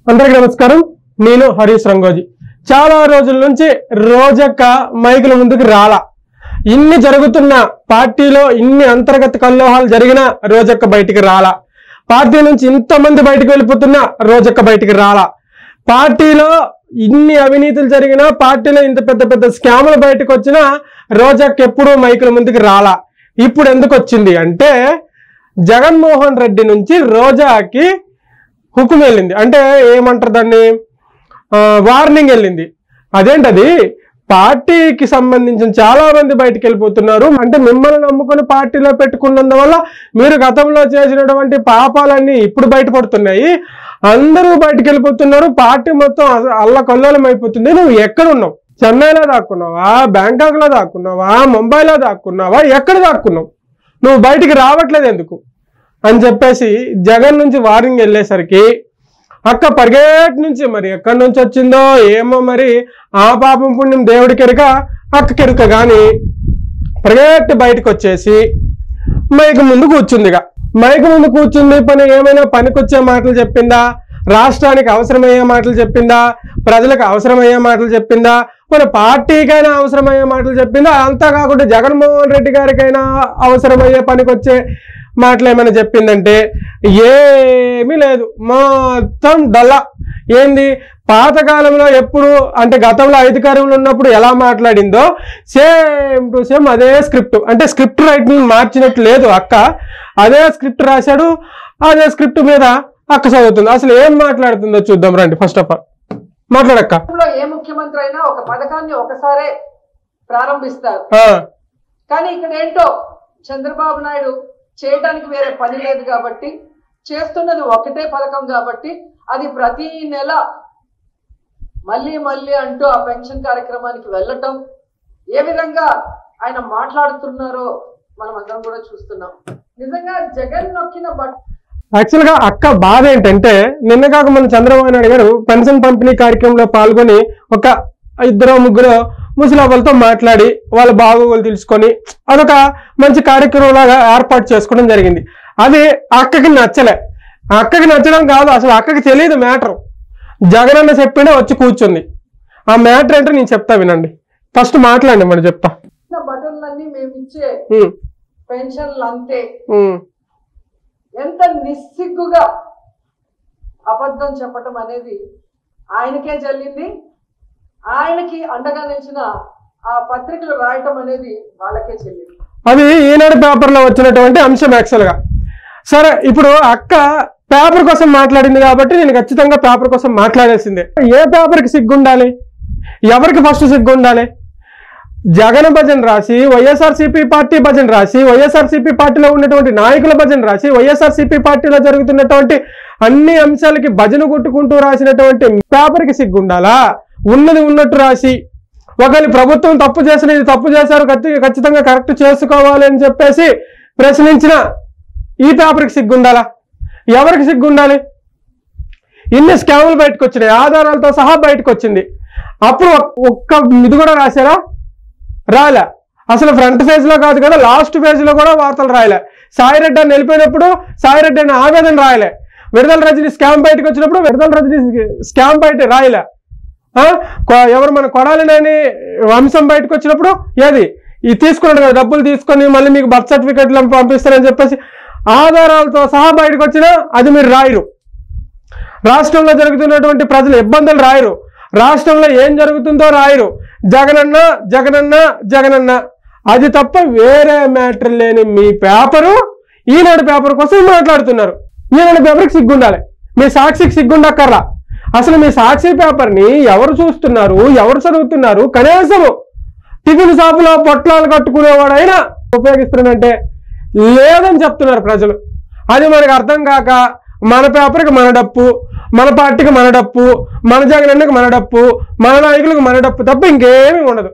అందరికీ నమస్కారం. నేను హరీష్ రంగోజీ. చాలా రోజుల నుంచి రోజక్క మైకుల ముందుకు రాలా. ఇన్ని జరుగుతున్న పార్టీలో ఇన్ని అంతర్గత కల్లోహాలు జరిగినా రోజక్క బయటికి రాలా. పార్టీ నుంచి ఇంతమంది బయటకు వెళ్ళిపోతున్నా రోజక్క బయటికి రాలా. పార్టీలో ఇన్ని అవినీతులు జరిగినా, పార్టీలో ఇంత పెద్ద పెద్ద స్కాములు బయటకు వచ్చినా రోజక్క ఎప్పుడూ మైకుల ముందుకు రాలా. ఇప్పుడు ఎందుకు వచ్చింది అంటే, జగన్మోహన్ రెడ్డి నుంచి రోజాకి హుకుం వెళ్ళింది. అంటే ఏమంటారు దాన్ని, వార్నింగ్ వెళ్ళింది. అదేంటది, పార్టీకి సంబంధించిన చాలా మంది బయటకు వెళ్ళిపోతున్నారు. అంటే మిమ్మల్ని నమ్ముకొని పార్టీలో పెట్టుకున్నందువల్ల మీరు గతంలో చేసినటువంటి పాపాలన్నీ ఇప్పుడు బయటపడుతున్నాయి. అందరూ బయటకు వెళ్ళిపోతున్నారు. పార్టీ మొత్తం అల్లకల్లోలం అయిపోతుంది. నువ్వు ఎక్కడున్నావు? చెన్నైలో దాక్కున్నావా? బ్యాంకాక్లో దాక్కున్నావా? ముంబైలో దాక్కున్నావా? ఎక్కడ దాక్కున్నావు? నువ్వు బయటికి రావట్లేదు ఎందుకు అని చెప్పేసి జగన్ నుంచి వార్నింగ్ వెళ్ళేసరికి అక్క పరిగెట్ నుంచి, మరి ఎక్కడి నుంచి వచ్చిందో ఏమో, మరి ఆ పాపం పుణ్యం దేవుడికి ఎరుక, అక్కకి ఎరుక, కానీ పరిగెట్టి బయటకు వచ్చేసి మైకు ముందు కూర్చుందిగా. మైకు ముందు కూర్చుంది. పని ఏమైనా పనికొచ్చే మాటలు చెప్పిందా? రాష్ట్రానికి అవసరమయ్యే మాటలు చెప్పిందా? ప్రజలకు అవసరమయ్యే మాటలు చెప్పిందా? మన పార్టీకైనా అవసరమయ్యే మాటలు చెప్పిందా? అంతా కాకుండా జగన్మోహన్ రెడ్డి గారికైనా అవసరమయ్యే పనికొచ్చే మాటలు ఏమైనా చెప్పిందంటే ఏమీ లేదు. మొత్తం డల్లా. ఏంది, పాతకాలంలో ఎప్పుడు అంటే గతంలో అధికారంలో ఉన్నప్పుడు ఎలా మాట్లాడిందో సేమ్ టు సేమ్ అదే స్క్రిప్ట్. అంటే స్క్రిప్ట్ రైటింగ్ మార్చినట్టు లేదు. అక్క అదే స్క్రిప్ట్ రాశాడు, అదే స్క్రిప్ట్ మీద అక్క చదువుతుంది. అసలు ఏం మాట్లాడుతుందో చూద్దాం రండి. ఫస్ట్ ఆఫ్ ఆల్ మాట్లాడక్క. ఏ ముఖ్యమంత్రి అయినా ఒక పథకాన్ని ఒకసారే ప్రారంభిస్తారు, కానీ ఇక్కడ ఏంటో చంద్రబాబు నాయుడు చేయడానికి వేరే పని లేదు కాబట్టి, చేస్తున్నది ఒకటే పథకం కాబట్టి అది ప్రతి నెల మళ్ళీ మళ్ళీ అంటూ ఆ పెన్షన్ కార్యక్రమానికి వెళ్ళటం, ఏ విధంగా ఆయన మాట్లాడుతున్నారో మనం అందరం కూడా చూస్తున్నాం. నిజంగా జగన్ నొక్కిన యాక్చువల్ గా అక్క బాధ ఏంటంటే, నిన్న కాక మన చంద్రబాబు నాయుడు గారు పెన్షన్ పంపిణీ కార్యక్రమంలో పాల్గొని ఒక 2-3 ముసలాళ్ళతో మాట్లాడి వాళ్ళ బాగోగులు తెలుసుకొని అదొక మంచి కార్యక్రమం లాగా ఏర్పాటు చేసుకోవడం జరిగింది. అది అక్కకి నచ్చలే. అక్కకి నచ్చడం కాదు, అసలు అక్కకి తెలియదు మ్యాటర్. జగన్ అన్న చెప్పిండే వచ్చి కూర్చుంది. ఆ మ్యాటర్ ఏంటో నేను చెప్తా, వినండి. ఫస్ట్ మాట్లాడండి, మనం చెప్తా. బటన్లన్నీ మేము ఇచ్చే పెన్షన్లు అంతే. ఎంత నిస్సిగ్గుగా అబద్ధం చెప్పటం అనేది ఆయనకే జల్లింది. ఆయనకి అండగా నిలిచిన ఆ పత్రికలు రాయటం అనేది వాళ్ళకే చెల్లింది. అది ఈనాడు పేపర్లో వచ్చినటువంటి అంశం యాక్చువల్ గా. సరే, ఇప్పుడు అక్క పేపర్ కోసం మాట్లాడింది కాబట్టి నేను ఖచ్చితంగా పేపర్ కోసం మాట్లాడాల్సిందే. ఏ పేపర్కి సిగ్గుండాలి? ఎవరికి ఫస్ట్ సిగ్గుండాలి? జగన్ భజన్ రాసి, వైఎస్ఆర్సీపీ పార్టీ భజన్ రాసి, వైఎస్ఆర్సీపీ పార్టీలో ఉన్నటువంటి నాయకుల భజన్ రాసి, వైఎస్ఆర్సీపీ పార్టీలో జరుగుతున్నటువంటి అన్ని అంశాలకి భజన కొట్టుకుంటూ రాసినటువంటి పేపర్కి సిగ్గుండాలా? ఉన్నది ఉన్నట్టు రాసి, ఒకవేళ ప్రభుత్వం తప్పు చేసిన, ఇది తప్పు చేశారు, ఖచ్చితంగా కరెక్ట్ చేసుకోవాలి అని చెప్పేసి ప్రశ్నించిన ఈ పేపర్కి సిగ్గుండాలా? ఎవరికి సిగ్గుండాలి? ఇన్ని స్కాములు బయటకు వచ్చినాయి, ఆధారాలతో సహా బయటకు వచ్చింది. అప్పుడు ఒక్క ఇది కూడా రాశారా? రాయలే. అసలు ఫ్రంట్ పేజ్ లో కాదు కదా, లాస్ట్ పేజ్ లో కూడా వార్తలు రాయలే. సాయిరెడ్డి అని వెళ్ళిపోయినప్పుడు సాయిరెడ్డి అని ఆవేదన రాయలే. విడుదల రజనీ స్కామ్ బయటకు వచ్చినప్పుడు విడుదల రజనీ స్కామ్ బయట రాయలే. ఎవరు మన కొడాలినని వంశం బయటకు వచ్చినప్పుడు ఏది ఇది తీసుకున్నాడు కదా, డబ్బులు తీసుకొని మళ్ళీ మీకు బర్త్ సర్టిఫికెట్లు పంపిస్తారని చెప్పేసి ఆధారాలతో సహా బయటకు వచ్చినా అది మీరు రాయరు. రాష్ట్రంలో జరుగుతున్నటువంటి ప్రజల ఇబ్బందులు రాయరు. రాష్ట్రంలో ఏం జరుగుతుందో రాయరు. జగనన్న జగనన్న జగనన్న, అది తప్ప వేరే మ్యాటర్ లేని మీ పేపరు ఈనాడు పేపర్ కోసం మాట్లాడుతున్నారు. ఈనాడు పేపర్కి సిగ్గుండాలి, మీ సాక్షికి సిగ్గుండక్కర్లా. అసలు మీ సాక్షి పేపర్ని ఎవరు చూస్తున్నారు, ఎవరు చదువుతున్నారు? కనీసం టిఫిన్ షాపులో పొట్లాలు కట్టుకునేవాడైనా ఉపయోగిస్తున్నాడంటే లేదని చెప్తున్నారు ప్రజలు. అది మనకు అర్థం కాక మన పేపర్కి మన డప్పు, మన పార్టీకి మన డప్పు, మన జగనన్నకి మన డప్పు, మన నాయకులకు మన డప్పు తప్ప ఇంకేమీ ఉండదు.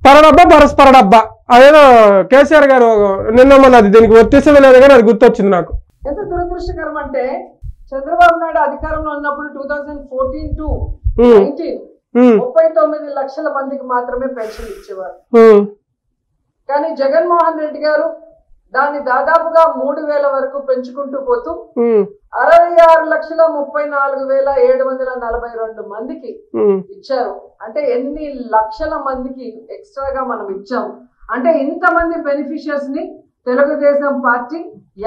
పరడబ్బా పరస్పర డబ్బా. అదేదో కేసీఆర్ గారు నిన్న మొన్న దీనికి వర్తిస్తమే లేదు కానీ అది గుర్తొచ్చింది నాకు. ఎంత దురదృష్టకరం అంటే, చంద్రబాబు నాయుడు అధికారంలో ఉన్నప్పుడు 2014 to 19 39 లక్షల మందికి మాత్రమే పెన్షన్ ఇచ్చేవారు. కానీ జగన్మోహన్ రెడ్డి గారు దాన్ని దాదాపుగా 3,000 వరకు పెంచుకుంటూ పోతూ 66,34,742 మందికి ఇచ్చారు. అంటే ఎన్ని లక్షల మందికి ఎక్స్ట్రాగా మనం ఇచ్చాం అంటే ఇంతమంది బెనిఫిషియర్స్ ని తెలుగుదేశం పార్టీ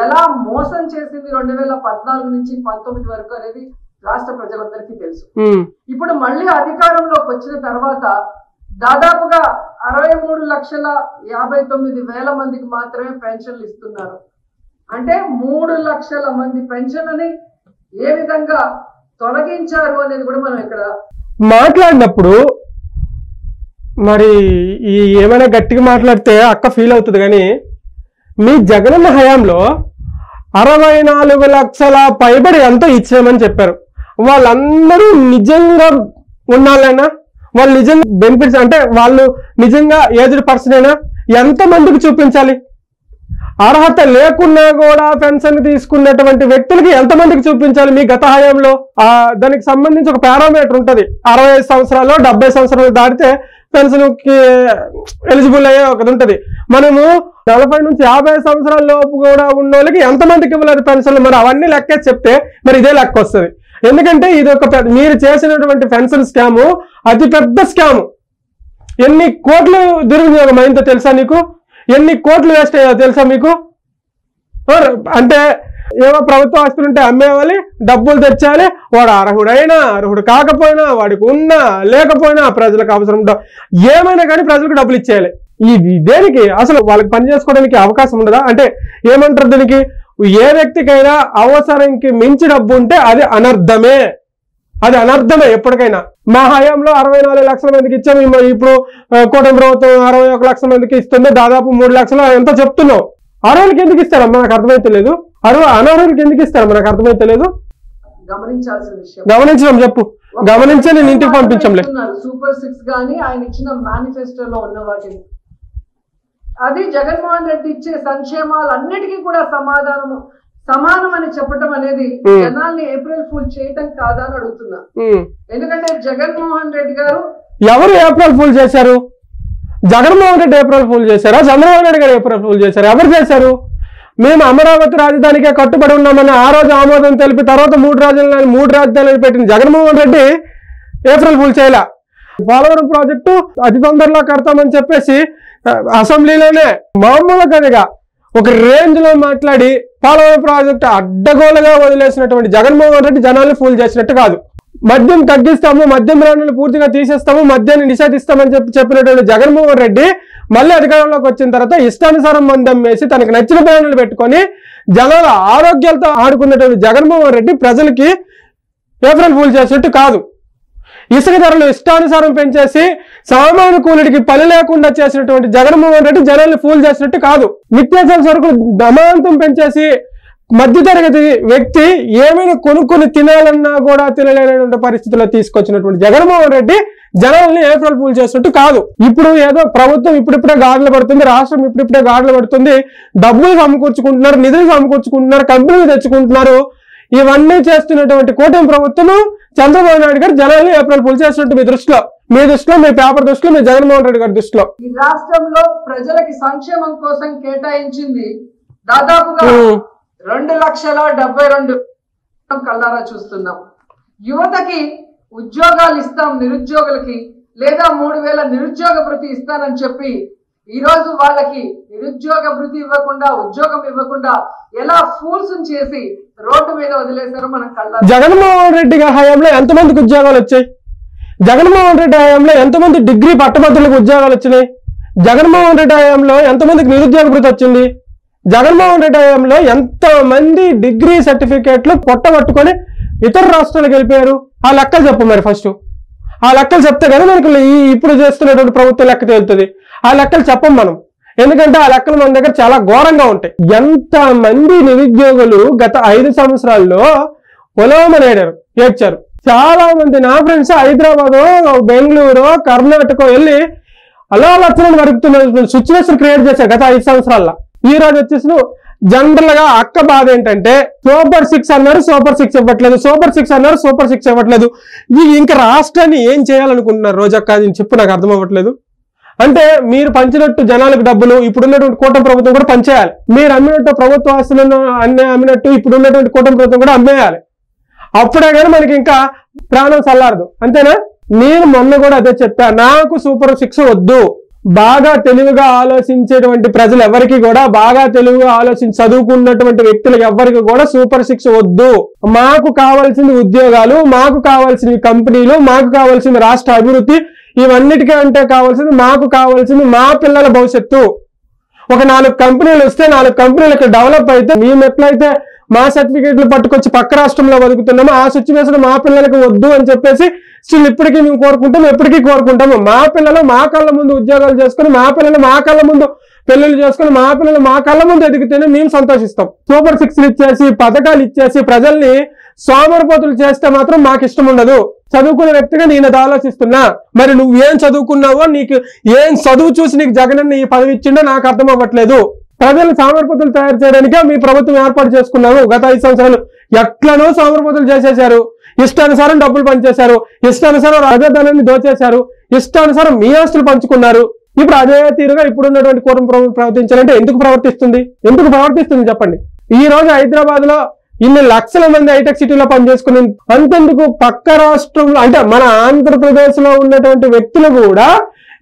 ఎలా మోసం చేసింది 2014 నుంచి 19 వరకు అనేది రాష్ట్ర ప్రజలందరికీ తెలుసు. ఇప్పుడు మళ్ళీ అధికారంలోకి వచ్చిన తర్వాత దాదాపుగా 63,59,000 మందికి మాత్రమే పెన్షన్లు ఇస్తున్నారు. అంటే 3 లక్షల మంది పెన్షన్లని ఏ విధంగా తొలగించారు అనేది కూడా మనం ఇక్కడ మాట్లాడినప్పుడు మరి ఈ ఏమైనా గట్టిగా మాట్లాడితే అక్క ఫీల్ అవుతుంది. కానీ మీ జగనన్న హయాంలో 64 లక్షల పైబడి ఎంతో ఇచ్చామని చెప్పారు. వాళ్ళందరూ నిజంగా ఉన్నాళ్ళైనా, వాళ్ళు నిజంగా బెనిఫిట్స్ అంటే వాళ్ళు నిజంగా ఏజ్డ్ పర్సన్ అయినా ఎంతమందికి చూపించాలి? అర్హత లేకున్నా కూడా పెన్షన్ తీసుకున్నటువంటి వ్యక్తులకి ఎంతమందికి చూపించాలి మీ గత హయాంలో? దానికి సంబంధించి ఒక పారామీటర్ ఉంటుంది. 65 సంవత్సరాలు 70 సంవత్సరాలు దాటితే పెన్షన్ కి ఎలిజిబుల్ అయ్యే ఒకటి ఉంటుంది. మనము 40 నుంచి 50 సంవత్సరాల లోపు కూడా ఉన్న వాళ్ళకి ఎంతమందికి ఇవ్వలేదు పెన్షన్లు? మరి అవన్నీ లెక్కేసి చెప్తే మరి ఇదే లెక్క వస్తుంది. ఎందుకంటే ఇది ఒక మీరు చేసినటువంటి పెన్షన్ స్కాము అతి పెద్ద స్కాము. ఎన్ని కోట్లు దుర్వినియోగం అయిందో తెలుసా నీకు? ఎన్ని కోట్లు వేస్ట్ అయ్యో తెలుసా మీకు? అంటే ఏవో ప్రభుత్వ ఆస్తులుంటే అమ్మేవాలి, డబ్బులు తెచ్చాలి. వాడు అర్హుడైనా అర్హుడు కాకపోయినా, వాడికి ఉన్నా లేకపోయినా ప్రజలకు అవసరం ఏమైనా కానీ ప్రజలకు డబ్బులు ఇచ్చేయాలి. ఇది దేనికి? అసలు వాళ్ళకి పని చేసుకోవడానికి అవకాశం ఉండదా? అంటే ఏమంటారు దీనికి? ఏ వ్యక్తికైనా అవసరానికి మించి డబ్బు ఉంటే అది అనర్థమే. అది అనర్థమే ఎప్పటికైనా. మా హయాంలో 64 లక్షల మందికి ఇచ్చాము. ఇప్పుడు కూటమి ప్రభుత్వం 61 లక్షల మందికి ఇస్తుంది. దాదాపు 3 లక్షలు ఎంత చెప్తున్నావు? అర్హులకి ఎందుకు ఇస్తారమ్మా? నాకు అర్థమైతే లేదు. అనర్హులకి ఎందుకు ఇస్తారమ్మా? నాకు అర్థమైతే లేదు. గమనించాల్సిన విషయం గమనించడం చెప్పు. గమనించే నేను ఇంటికి పంపించంలే. సూపర్ 6 గానీ ఆయన ఇచ్చిన మేనిఫెస్టోలో ఉన్న వాటిని అది జగన్మోహన్ రెడ్డి ఇచ్చే సంక్షేమాలు అన్నిటికీ కూడా సమానం అని చెప్పడం అనేది జనాల్ని ఏప్రిల్ ఫుల్ చేయటం కాదా అని అడుగుతున్నా. ఎందుకంటే జగన్మోహన్ రెడ్డి గారు ఎవరు ఏప్రిల్ ఫుల్ చేశారు? జగన్మోహన్ రెడ్డి ఏప్రిల్ ఫుల్ చేశారా? చంద్రబాబు నాయుడు గారు ఏప్రిల్ ఫుల్ చేశారు? ఎవరు చేశారు? మేము అమరావతి రాజధానికే కట్టుబడి ఉన్నామని ఆ రోజు ఆమోదం తెలిపి తర్వాత 3 రాజధానులు పెట్టిన జగన్మోహన్ రెడ్డి ఏప్రిల్ ఫుల్ చేయలే. పోలవరం ప్రాజెక్టు అతి తొందరలో కడతామని చెప్పేసి అసెంబ్లీలోనే మామూలుగా ఒక రేంజ్ లో మాట్లాడి పోలవరం ప్రాజెక్టు అడ్డగోలుగా వదిలేసినటువంటి జగన్మోహన్ రెడ్డి జనాల్ని ఫూల్ చేసినట్టు కాదు. మద్యం తగ్గిస్తాము, మద్యం బ్రాండ్లు పూర్తిగా తీసేస్తాము, మద్యాన్ని నిషేధిస్తామని చెప్పినటువంటి జగన్మోహన్ రెడ్డి మళ్ళీ అధికారంలోకి వచ్చిన తర్వాత ఇష్టానుసారం మందం వేసి తనకు నచ్చిన బ్రాండ్లు పెట్టుకొని జనాల ఆరోగ్యాలతో ఆడుకున్నటువంటి జగన్మోహన్ రెడ్డి ప్రజలకి ఏప్రిల్ ఫూల్ చేసినట్టు కాదు. ఇసుక ధరలు ఇష్టానుసారం పెంచేసి సామాన్య కూలీడికి పని లేకుండా చేసినటువంటి జగన్మోహన్ రెడ్డి జనాల్ని ఫూల్ చేసినట్టు కాదు. నిత్యావసర సరుకులు దమాంతం పెంచేసి మధ్యతరగతి వ్యక్తి ఏమైనా కొనుక్కొని తినాలన్నా కూడా తినలేనటువంటి పరిస్థితుల్లో తీసుకొచ్చినటువంటి జగన్మోహన్ రెడ్డి జనాల్ని ఏప్రిల్ ఫూల్ చేసినట్టు కాదు. ఇప్పుడు ఏదో ప్రభుత్వం ఇప్పుడిప్పుడే గాడులు పడుతుంది, రాష్ట్రం ఇప్పుడిప్పుడే గాడులు పడుతుంది, డబ్బులు సమకూర్చుకుంటున్నారు, నిధులు సమకూర్చుకుంటున్నారు, కంపెనీలు తెచ్చుకుంటున్నారు. ఇవన్నీ చేస్తున్నటువంటి కూటమి ప్రభుత్వం చంద్రబాబు నాయుడు గారు జనాల్ని ఏప్రిల్ ఫుల్ చేసినట్టు మీ దృష్టిలో, మీ పేపర్ దృష్టిలో, మీ జగన్మోహన్ రెడ్డి గారి దృష్టిలో. ఈ రాష్ట్రంలో ప్రజలకి సంక్షేమం కోసం కేటాయించింది దాదాపుగా 2,72,000 కల్లారా చూస్తున్నాం. యువతకి ఉద్యోగాలు ఇస్తాం నిరుద్యోగులకి, లేదా 3,000 నిరుద్యోగ భృతి ఇస్తానని చెప్పి ఈ రోజు వాళ్ళకి నిరుద్యోగ భృతి ఇవ్వకుండా, ఉద్యోగం ఇవ్వకుండా ఎలా ఫూల్స్ చేసి రోడ్డు మీద వదిలేశారో మనం కల్లారా. జగన్మోహన్ రెడ్డి గారి హయాంలో ఎంతమందికి ఉద్యోగాలు వచ్చాయి? జగన్మోహన్ రెడ్డి హయాంలో ఎంతమంది డిగ్రీ పట్టభద్రులకు ఉద్యోగాలు వచ్చినాయి? జగన్మోహన్ రెడ్డి హయాంలో ఎంతమందికి నిరుద్యోగ భృతి వచ్చింది? జగన్మోహన్ రెడ్డి హయాంలో ఎంతమంది డిగ్రీ సర్టిఫికేట్లు పొట్టబట్టుకొని ఇతర రాష్ట్రాలకు వెళ్ళిపోయారు? ఆ లెక్కలు చెప్పు మరి. ఫస్ట్ ఆ లెక్కలు చెప్తే కదా మనకు ఇప్పుడు చేస్తున్నటువంటి ప్రభుత్వం లెక్క తేలుతుంది. ఆ లెక్కలు చెప్పం మనం, ఎందుకంటే ఆ లెక్కలు మన దగ్గర చాలా ఘోరంగా ఉంటాయి. ఎంతమంది నిరుద్యోగులు గత 5 సంవత్సరాల్లో పొలమనేడారు, ఏడ్చారు. చాలా మంది నా ఫ్రెండ్స్ హైదరాబాద్, బెంగళూరు, కర్ణాటక వెళ్ళి అలా లక్షలను వరుకుతున్న సిచ్యువేషన్ క్రియేట్ చేశారు గత 5 సంవత్సరాల్లో. ఈ రోజు వచ్చేసి జనరల్ గా అక్క బాధ ఏంటంటే సూపర్ 6 అన్నారు, సూపర్ 6 ఇవ్వట్లేదు, సూపర్ 6 అన్నారు, సూపర్ 6 ఇవ్వట్లేదు. ఇంకా రాష్ట్రాన్ని ఏం చేయాలనుకుంటున్నారు రోజక్క? నేను చెప్పు, నాకు అర్థం అవ్వట్లేదు. అంటే మీరు పంచినట్టు జనాలకు డబ్బులు ఇప్పుడున్నటువంటి కూటమి ప్రభుత్వం కూడా పంచేయాలి. మీరు అమ్మినట్టు ప్రభుత్వ ఆస్తులను అమ్మినట్టు ఇప్పుడున్నటువంటి కూటమి ప్రభుత్వం కూడా అమ్మేయాలి. అప్పుడే కానీ మనకి ఇంకా ప్రాణం చల్లారదు. అంతేనా? నేను మొన్న కూడా అదే చెప్పా, నాకు సూపర్ 6 వద్దు. బాగా తెలివిగా ఆలోచించేటువంటి ప్రజలు ఎవరికి కూడా, బాగా తెలివిగా చదువుకున్నటువంటి వ్యక్తులకు ఎవరికి కూడా సూపర్ 6 వద్దు. మాకు కావాల్సింది ఉద్యోగాలు, మాకు కావాల్సింది కంపెనీలు, మాకు కావాల్సింది రాష్ట్ర అభివృద్ధి. ఇవన్నిటికంటే కావాల్సింది, మాకు కావాల్సింది మా పిల్లల భవిష్యత్తు. ఒక 4 కంపెనీలు వస్తే 4 కంపెనీలకు డెవలప్ అయితే, మేము ఎట్లయితే మా సర్టిఫికేట్లు పట్టుకొచ్చి పక్క రాష్ట్రంలో బతుకుతున్నామో ఆ సిచ్యువేషన్ మా పిల్లలకు వద్దు అని చెప్పేసి స్టిల్ ఇప్పటికీ మేము కోరుకుంటాం, ఎప్పటికీ కోరుకుంటాము. మా పిల్లలు మా కళ్ళ ముందు ఉద్యోగాలు చేసుకుని, మా పిల్లలు మా కళ్ళ ముందు పెళ్లిళ్ళు చేసుకుని, మా పిల్లలు మా కళ్ళ ముందు ఎదిగితేనే మేము సంతోషిస్తాం. సూపర్ 6 ఇచ్చేసి పథకాలు ఇచ్చేసి ప్రజల్ని సోమరిపోతులు చేస్తే మాత్రం మాకు ఇష్టం ఉండదు. చదువుకునే వ్యక్తిగా నేను అది ఆలోచిస్తున్నా. మరి నువ్వేం చదువుకున్నావో, నీకు ఏం చదువు చూసి నీకు జగనన్న ఈ పదవి ఇచ్చిండో నాకు అర్థం అవ్వట్లేదు. ప్రజలు సోమరిపోతులు తయారు చేయడానికే మీ ప్రభుత్వం ఏర్పాటు చేసుకున్నారు. గత 5 సంవత్సరాలు ఎట్లనో సోమరిపోతులు చేసేశారు. ఇష్టానుసారం డబ్బులు పనిచేశారు, ఇష్టానుసారం రాజధానిని దోచేశారు, ఇష్టానుసారం మీ ఆస్తులు పంచుకున్నారు. ఇప్పుడు అదే తీరుగా ఇప్పుడున్నటువంటి కూటమి ప్రభుత్వం ప్రవర్తించాలంటే ఎందుకు ప్రవర్తిస్తుంది చెప్పండి. ఈ రోజు హైదరాబాద్ లో ఇన్ని లక్షల మంది హైటెక్ సిటీలో పనిచేసుకుని, అంతెందుకు పక్క రాష్ట్రంలో అంటే మన ఆంధ్రప్రదేశ్ లో ఉన్నటువంటి వ్యక్తులు కూడా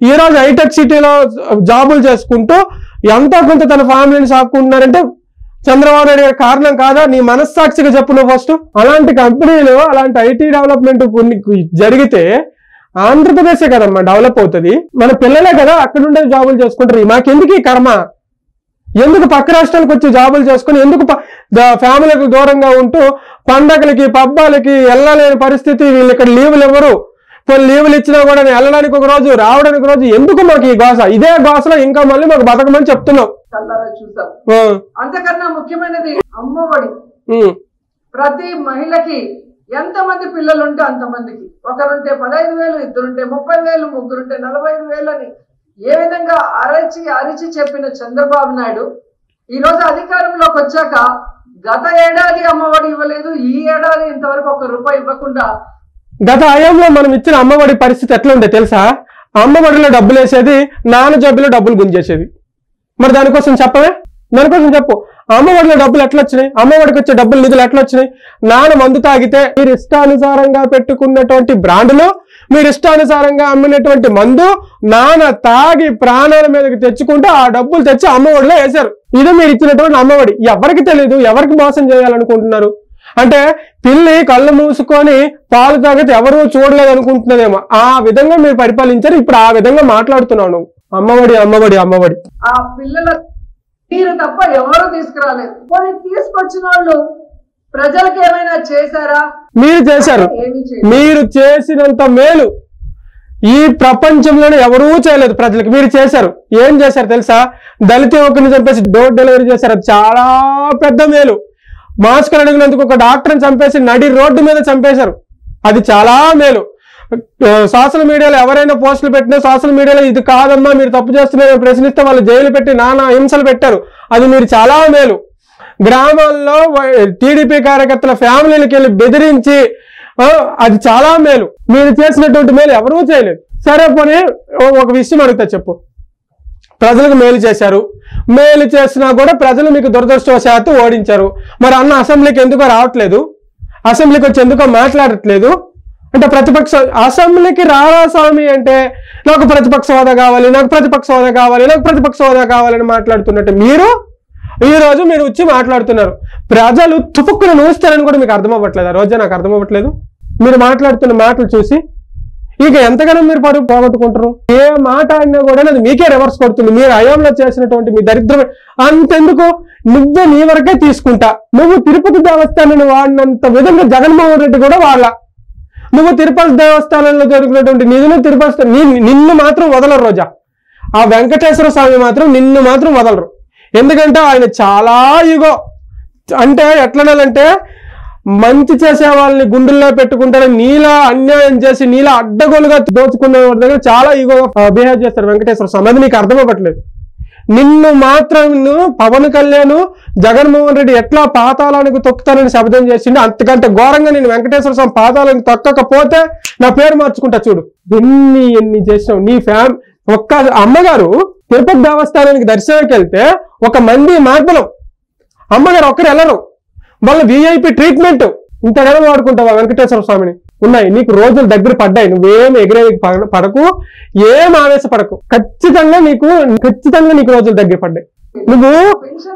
ఈ రోజు హైటెక్ సిటీలో జాబులు చేసుకుంటూ ఎంతో కొంత తన ఫ్యామిలీని సాపుకుంటున్నారంటే చంద్రబాబు నాయుడు గారి కారణం కాదా? నీ మనస్సాక్షిగా చెప్పు నువ్వు ఫస్ట్. అలాంటి కంపెనీలు, అలాంటి ఐటీ డెవలప్మెంట్ కొన్ని జరిగితే ఆంధ్రప్రదేశే కదమ్మా డెవలప్ అవుతుంది. మన పిల్లలే కదా అక్కడ ఉండే జాబులు చేసుకుంటారు. మాకెందుకు ఈ కర్మ? ఎందుకు పక్క రాష్ట్రాలకు వచ్చి జాబులు చేసుకుని, ఎందుకు ఫ్యామిలీకి దూరంగా ఉంటూ పండగలకి పబ్బాలకి వెళ్ళలేని పరిస్థితి? వీళ్ళు ఇక్కడ లీవులు ఎవరు? కొన్ని లీవులు ఇచ్చినా కూడా వెళ్ళడానికి ఒక రోజు, రావడానికి ఒక రోజు. ఎందుకు మాకు ఈ గోస? ఇదే గోసలో ఇంకా మళ్ళీ మాకు బతకమని చెప్తున్నాం. చూసాం. అంతకన్నా ముఖ్యమైనది అమ్మఒడి. ప్రతి మహిళకి ఎంతమంది పిల్లలు ఉంటే అంతమందికి, ఒకరుంటే 15,000, ఇద్దరుంటే 30,000, ముగ్గురుంటే 45,000 అని ఏ విధంగా అరిచి చెప్పిన చంద్రబాబు నాయుడు ఈ రోజు అధికారంలోకి వచ్చాక గత ఏడాది అమ్మఒడి ఇవ్వలేదు, ఈ ఏడాది ఇంతవరకు ₹1 ఇవ్వకుండా. గత హయాంలో మనం ఇచ్చిన అమ్మఒడి పరిస్థితి ఎట్లా ఉండే తెలుసా? అమ్మఒడిలో డబ్బులు వేసేది, నాన్న జబ్బులో డబ్బులు గుంజేసేది. మరి దానికోసం చెప్పవే? దానికోసం చెప్పు. అమ్మఒడిలో డబ్బులు ఎట్లా వచ్చినాయి? అమ్మఒడికి వచ్చే డబ్బులు నిధులు ఎట్లా వచ్చినాయి? నాన్న మందు తాగితే మీరు ఇష్టానుసారంగా పెట్టుకున్నటువంటి బ్రాండ్లు, మీరు ఇష్టానుసారంగా అమ్మినటువంటి మందు నాన్న తాగి ప్రాణాల మీదకి తెచ్చుకుంటే ఆ డబ్బులు తెచ్చి అమ్మఒడిలో వేశారు. ఇది మీరు ఇచ్చినటువంటి అమ్మఒడి. ఎవరికి తెలియదు, ఎవరికి మోసం చేయాలనుకుంటున్నారు? అంటే పిల్లి కళ్ళు మూసుకొని పాలు తాగితే ఎవరు చూడలేదు అనుకుంటున్నదేమో, ఆ విధంగా మీరు పరిపాలించారు. ఇప్పుడు ఆ విధంగా మాట్లాడుతున్నావు నువ్వు. అమ్మఒడి అమ్మఒడి అమ్మఒడి. ఆ పిల్లల మీరు తప్ప ఎవరు తీసుకురాలేదు. కొన్ని తీసుకొచ్చిన వాళ్ళు ప్రజలకు ఏమైనా చేశారా? మీరు చేశారు. మీరు చేసినంత మేలు ఈ ప్రపంచంలోనే ఎవరూ చేయలేదు ప్రజలకు. మీరు చేశారు. ఏం చేశారు తెలుసా? దళిత యువకుని చంపేసి డోర్ డెలివరీ చేశారు. అది చాలా పెద్ద మేలు. మాస్కులు అడిగినందుకు ఒక డాక్టర్ని చంపేసి నడి రోడ్డు మీద చంపేశారు. అది చాలా మేలు. సోషల్ మీడియాలో ఎవరైనా పోస్టులు పెట్టినా సోషల్ మీడియాలో ఇది కాదమ్మా మీరు తప్పు చేస్తున్నారని ప్రశ్నిస్తే వాళ్ళు జైలు పెట్టి నానా హింసలు పెట్టారు. అది మీరు చాలా మేలు. గ్రామాల్లో టీడీపీ కార్యకర్తల ఫ్యామిలీలకు వెళ్ళి బెదిరించి, అది చాలా మేలు. మీరు చేసినటువంటి మేలు ఎవరూ చేయలేదు. సరే పోనీ ఒక విషయం అడుగుతా చెప్పు. ప్రజలకు మేలు చేశారు, మేలు చేసినా కూడా ప్రజలు మీకు దురదృష్టవశాత్తు ఓడించారు. మరి అన్న అసెంబ్లీకి ఎందుకో రావట్లేదు, అసెంబ్లీకి వచ్చి ఎందుకో మాట్లాడట్లేదు అంటే ప్రతిపక్ష అసెంబ్లీకి రారా స్వామి అంటే నాకు ప్రతిపక్ష హోదా కావాలి, నాకు ప్రతిపక్ష హోదా కావాలి, నాకు ప్రతిపక్ష హోదా కావాలని మాట్లాడుతున్నట్టు ఈ రోజు మీరు వచ్చి మాట్లాడుతున్నారు. ప్రజలు తుపుక్కును నూస్తారని కూడా మీకు అర్థం అవ్వట్లేదు. ఆ రోజే నాకు అర్థం అవ్వట్లేదు. మీరు మాట్లాడుతున్న మాటలు చూసి ఇక ఎంతగానో మీరు పరుగు పోగొట్టుకుంటారు. ఏ మాట అయినా కూడా అది మీకే రివర్స్ కొడుతుంది. మీరు హయాంలో చేసినటువంటి మీ దరిద్రం అంతెందుకు, నువ్వే నీ వరకే తీసుకుంటా. నువ్వు తిరుపతి దేవస్థానాన్ని వాడినంత విధంగా జగన్మోహన్ రెడ్డి కూడా వాళ్ళ. నువ్వు తిరుపతి దేవస్థానంలో దొరికినటువంటి నిధులు నిన్ను మాత్రం వదలరు. రోజా ఆ వెంకటేశ్వర స్వామి మాత్రం నిన్ను మాత్రం వదలరు. ఎందుకంటే ఆయన చాలా ఈగో. అంటే ఎట్లనాలంటే మంచి చేసే వాళ్ళని గుండెల్లో పెట్టుకుంటారు, నీలా అన్యాయం చేసి నీలా అడ్డగోలుగా దోచుకునే వాడి దగ్గర చాలా ఈగోగా బిహేవ్ చేస్తారు వెంకటేశ్వర స్వామి. అది నీకు అర్థం అవ్వట్లేదు. నిన్ను మాత్రం పవన్ కళ్యాణ్ జగన్మోహన్ రెడ్డి ఎట్లా పాతాళానికి తొక్కుతానని శబ్దం చేసిండు, అంతకంటే ఘోరంగా నేను వెంకటేశ్వర స్వామి పాతాళానికి తొక్కకపోతే నా పేరు మార్చుకుంటా చూడు. ఎన్ని చేసినావు. నీ ఒక్క అమ్మగారు తిరుపతి దేవస్థానానికి దర్శనానికి వెళ్తే ఒక మంది మార్పులం అమ్మగారు ఒక్కరు వెళ్ళరు. వాళ్ళ విఐపి ట్రీట్మెంట్ ఇంతగానో వాడుకుంటావా వెంకటేశ్వర స్వామిని? ఉన్నాయి. నీకు రోజులు దగ్గర పడ్డాయి, నువ్వేం ఎగిరేకి పడకు, ఏం ఆవేశపడకు. ఖచ్చితంగా నీకు రోజులు దగ్గర పడ్డాయి. నువ్వు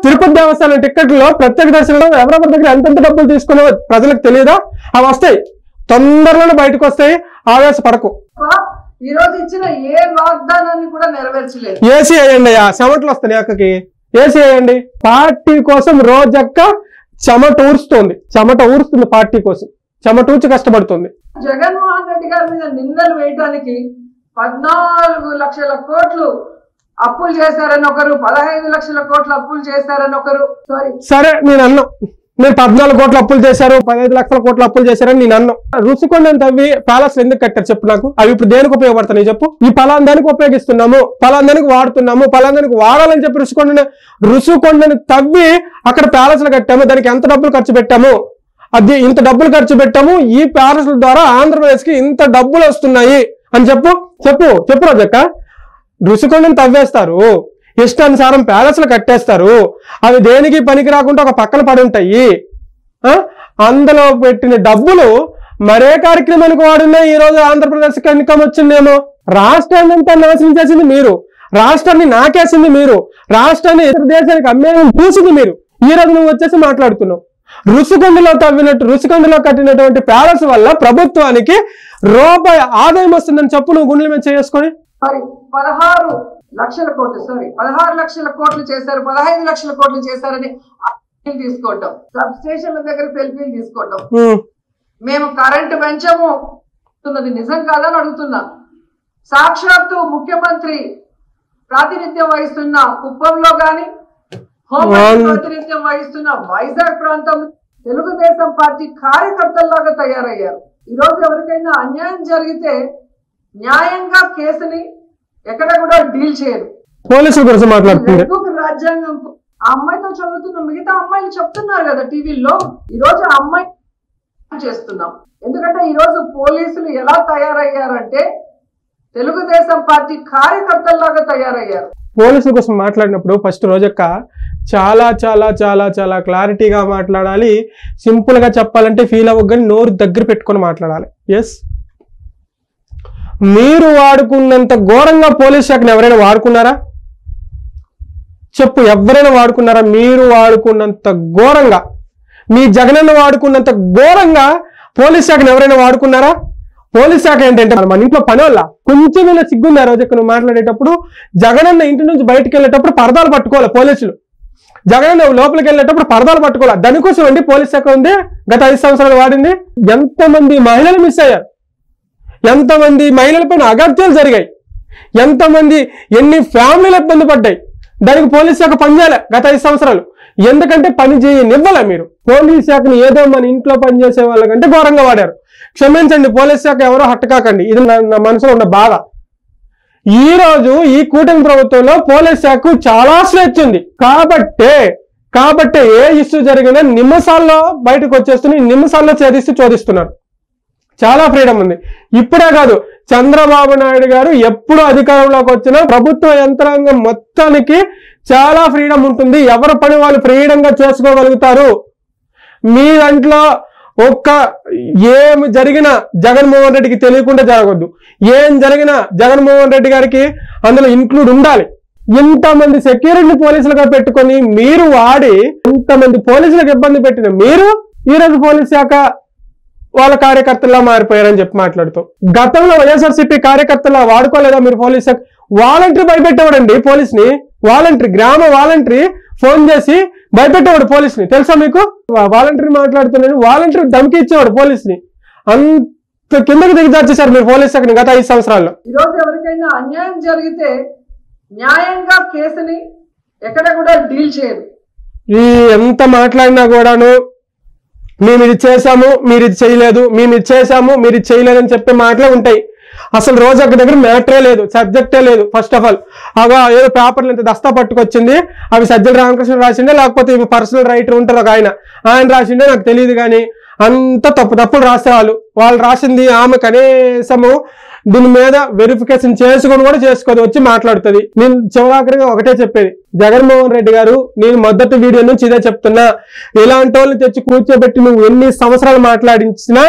తిరుపతి దేవస్థానం టికెట్లో ప్రత్యేక దర్శనంలో ఎవరెవరి దగ్గర ఎంతెంత డబ్బులు తీసుకున్నావో ప్రజలకు తెలియదా? అవి వస్తాయి, తొందరలోనే బయటకు వస్తాయి. ఆవేశపడకు. ఈ రోజు ఇచ్చిన ఏ వాగ్దానాన్ని కూడా నెరవేర్చలేదు. ఏసీ వేయండి, ఆ చెమటలు వస్తాయి అక్కకి. ఏసీ వేయండి. పార్టీ కోసం రోజక్క చెమట ఊరుస్తుంది పార్టీ కోసం, చెమటూర్చి కష్టపడుతుంది. జగన్మోహన్ రెడ్డి గారి మీద నిందలు వేయడానికి 14 లక్షల కోట్లు అప్పులు చేశారని ఒకరు, 15 లక్షల కోట్ల అప్పులు చేశారని ఒకరు. సరే, నేను అన్నా మీరు 14 కోట్ల అప్పులు చేశారు, 15 లక్షల కోట్ల అప్పులు చేశారని నేను అన్నా. రుషికొండని తవ్వి ప్యాలెస్ ఎందుకు కట్టారు చెప్పు నాకు? అవి ఇప్పుడు దేనికి ఉపయోగపడతాయి చెప్పు? ఈ పలాందానికి ఉపయోగిస్తున్నాము, పలాందానికి వాడుతున్నాము, పలాందానికి వాడాలని చెప్పి రుషికొండని తవ్వి అక్కడ ప్యాలెస్లు కట్టాము. దానికి ఎంత డబ్బులు ఖర్చు పెట్టాము? అది ఇంత డబ్బులు ఖర్చు పెట్టాము, ఈ ప్యాలెస్ల ద్వారా ఆంధ్రప్రదేశ్ కి ఇంత డబ్బులు వస్తున్నాయి అని చెప్పు రోజక్క. రుషికొండని తవ్వేస్తారు, ఇష్టానుసారం ప్యాలెస్లు కట్టేస్తారు, అవి దేనికి పనికి రాకుండా ఒక పక్కన పడి ఉంటాయి. అందులో పెట్టిన డబ్బులు మరే కార్యక్రమానికి వాడున్నా ఈ రోజు ఆంధ్రప్రదేశ్కి ఇన్కమ్ వచ్చిందేమో. రాష్ట్రాన్ని అంతా నాశనం చేసింది మీరు, రాష్ట్రాన్ని నాకేసింది మీరు, రాష్ట్రాన్ని ఇతర దేశానికి అమ్మేయడం చూసింది మీరు. ఈ రోజు నువ్వు వచ్చేసి మాట్లాడుతున్నావు. రుషికొండలో కట్టినటువంటి ప్యాలెస్ వల్ల ప్రభుత్వానికి రూపాయి ఆదాయం వస్తుందని చెప్పు నువ్వు గుండెల మీద చేసుకొని. 16 లక్షల కోట్లు చేశారు, 15 లక్షల కోట్లు చేశారని తీసుకోవటం, సబ్ స్టేషన్ల దగ్గర సెల్ఫీలు తీసుకోవటం. మేము కరెంటు పెంచము అన్నది నిజం కాదని అడుగుతున్నా. సాక్షాత్తు ముఖ్యమంత్రి ప్రాతినిధ్యం వహిస్తున్న కుప్పంలో గాని, హోంమంత్రి ప్రాతినిధ్యం వహిస్తున్న వైజాగ్ ప్రాంతం తెలుగుదేశం పార్టీ కార్యకర్తల్లాగా తయారయ్యారు. ఈ రోజు ఎవరికైనా అన్యాయం జరిగితే న్యాయంగా కేసుని ఎక్కడ కూడా డీల్ చేయరు. పోలీసుల గురించి మాట్లాడుతుంది రాజ్యాంగం. ఆ అమ్మాయితో చదువుతున్న మిగతా అమ్మాయిలు చెప్తున్నారు కదా టీవీల్లో, ఈ రోజు ఆ అమ్మాయి చేస్తున్నాం. ఎందుకంటే ఈ రోజు పోలీసులు ఎలా తయారయ్యారంటే తెలుగుదేశం పార్టీ కార్యకర్తల్లాగా తయారయ్యారు. పోలీసుల కోసం మాట్లాడినప్పుడు ఫస్ట్ రోజక్క చాలా చాలా చాలా చాలా క్లారిటీగా మాట్లాడాలి. సింపుల్ గా చెప్పాలంటే ఫీల్ అవ్వగానే నోరు దగ్గర పెట్టుకొని మాట్లాడాలి. ఎస్, మీరు వాడుకున్నంత ఘోరంగా పోలీస్ శాఖను ఎవరైనా వాడుకున్నారా చెప్పు? ఎవరైనా వాడుకున్నారా? మీరు వాడుకున్నంత ఘోరంగా, మీ జగనన్న వాడుకున్నంత ఘోరంగా పోలీస్ శాఖను ఎవరైనా వాడుకున్నారా? పోలీస్ శాఖ ఏంటంటే మన ఇంట్లో పని వల్ల కొంచెం సిగ్గుంది. ఆ రోజు నువ్వు మాట్లాడేటప్పుడు జగనన్న ఇంటి నుంచి బయటకు వెళ్ళేటప్పుడు పరదాలు పట్టుకోవాలి పోలీసులు. జగనన్న లోపలికి వెళ్ళేటప్పుడు పరదాలు పట్టుకోవాలి. దానికోసం అండి పోలీస్ శాఖ ఉంది. గత 5 సంవత్సరాలు వాడింది. ఎంతమంది మహిళలు మిస్ అయ్యారు, ఎంతమంది మహిళలపైన అగత్యాలు జరిగాయి, ఎంతమంది ఎన్ని ఫ్యామిలీలు ఇబ్బంది పడ్డాయి. దానికి పోలీస్ శాఖ పనిచేయాలి గత 5 సంవత్సరాలు. ఎందుకంటే పని చేయనివ్వాల మీరు. పోలీస్ శాఖని ఏదో మన ఇంట్లో పనిచేసే వాళ్ళకంటే ఘోరంగా వాడారు. క్షమించండి, పోలీస్ శాఖ ఎవరో హట్టకాకండి, ఇది నా మనసులో ఉన్న బాధ. ఈ రోజు ఈ కూటమి ప్రభుత్వంలో పోలీస్ శాఖ చాలా స్వేచ్ఛ ఉంది. కాబట్టే ఏ ఇష్యూ జరిగినా నిమిషాల్లో బయటకు వచ్చేస్తున్నారు, నిమిషాల్లో ఛేదిస్తూ చోదిస్తున్నారు. చాలా ఫ్రీడమ్ ఉంది. ఇప్పుడే కాదు, చంద్రబాబు నాయుడు గారు ఎప్పుడు అధికారంలోకి వచ్చినా ప్రభుత్వ యంత్రాంగం మొత్తానికి చాలా ఫ్రీడమ్ ఉంటుంది. ఎవరి పని వాళ్ళు ఫ్రీడంగా చేసుకోగలుగుతారు. మీ దాంట్లో ఏం జరిగినా జగన్మోహన్ రెడ్డికి తెలియకుండా జరగద్దు. ఏం జరిగినా జగన్మోహన్ రెడ్డి గారికి అందులో ఇంక్లూడ్ ఉండాలి. ఇంతమంది సెక్యూరిటీ పోలీసులుగా పెట్టుకొని మీరు వాడి ఇంతమంది పోలీసులకు ఇబ్బంది పెట్టిన మీరు ఈరోజు పోలీస్ శాఖ వాళ్ళ కార్యకర్తల్లా మారిపోయారని చెప్పి మాట్లాడుతూ, గతంలో వైఎస్ఆర్సీపీ కార్యకర్తలా వాడుకోలేదా మీరు పోలీస్ శాఖ? వాలంటరీ భయపెట్టేవాడండి పోలీస్ని. గ్రామ వాలంటరీ ఫోన్ చేసి భయపెట్టేవాడు పోలీస్ని. తెలుసా మీకు? వాలంటరీ మాట్లాడుతున్నాడు, వాలంటరీ ధమకి ఇచ్చేవాడు పోలీస్ని. అంత కిందకి దిగజార్చేశారు మీరు పోలీస్ శాఖని గత 5 సంవత్సరాల్లో. ఈరోజు ఎవరికైనా అన్యాయం జరిగితే న్యాయంగా కేసుని ఎక్కడ కూడా డీల్ చేయరు. ఈ ఎంత మాట్లాడినా కూడాను మేము ఇది చేశాము, మీరు ఇది చేయలేదు, మేము ఇది చేశాము, మీరు ఇది చేయలేదని చెప్పే మాటలే ఉంటాయి. అసలు రోజక్క దగ్గర మ్యాటరే లేదు, సబ్జెక్టే లేదు. ఫస్ట్ ఆఫ్ ఆల్ అగా ఏదో పేపర్లు ఇంత దస్తా పట్టుకొచ్చింది, అవి సజ్జల రామకృష్ణ రాసిండే, లేకపోతే పర్సనల్ రైటర్ ఉంటారు ఒక ఆయన రాసిండే నాకు తెలియదు. కానీ అంత తప్పులు రాసేవాళ్ళు. వాళ్ళు రాసింది ఆమె కనీసము దీని మీద వెరిఫికేషన్ చేసుకొని కూడా చేసుకోదు, వచ్చి మాట్లాడుతుంది. నేను చివరాఖరిగా ఒకటే చెప్పేది, జగన్మోహన్ రెడ్డి గారు, నేను మొదటి వీడియో నుంచి ఇదే చెప్తున్నా, ఇలాంటి వాళ్ళని తెచ్చి కూర్చోబెట్టి నువ్వు ఎన్ని సంవత్సరాలు మాట్లాడించినా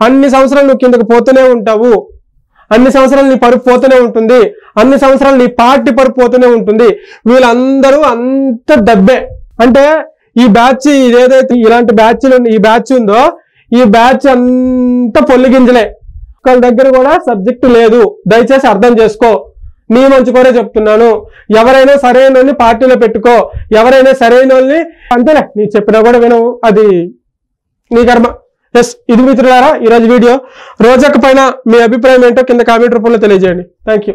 అన్ని సంవత్సరాలు నువ్వు కిందకు పోతూనే ఉంటావు, అన్ని సంవత్సరాలు నీ పరుపు పోతూనే ఉంటుంది, అన్ని సంవత్సరాలు నీ పార్టీ పరుపు పోతూనే ఉంటుంది. వీళ్ళందరూ అంత డబ్బే. అంటే ఈ బ్యాచ్ ఇదేదైతే ఇలాంటి బ్యాచ్లు ఈ బ్యాచ్ ఉందో ఈ బ్యాచ్ అంతా పొల్లి గింజలే. ఒకళ్ళ దగ్గర కూడా సబ్జెక్టు లేదు, దయచేసి అర్థం చేసుకో. నీ మంచి కూడా చెప్తున్నాను, ఎవరైనా సరైన వాళ్ళని పార్టీలో పెట్టుకో, ఎవరైనా సరైన వాళ్ళని అంతేలే, నీ చెప్పినా కూడా వినవు, అది నీ కర్మ. ఎస్, ఇది మిత్రులారా ఈరోజు వీడియో. రోజక్క పైన మీ అభిప్రాయం ఏంటో కింద కామెంట్ రూపంలో తెలియజేయండి. Thank you.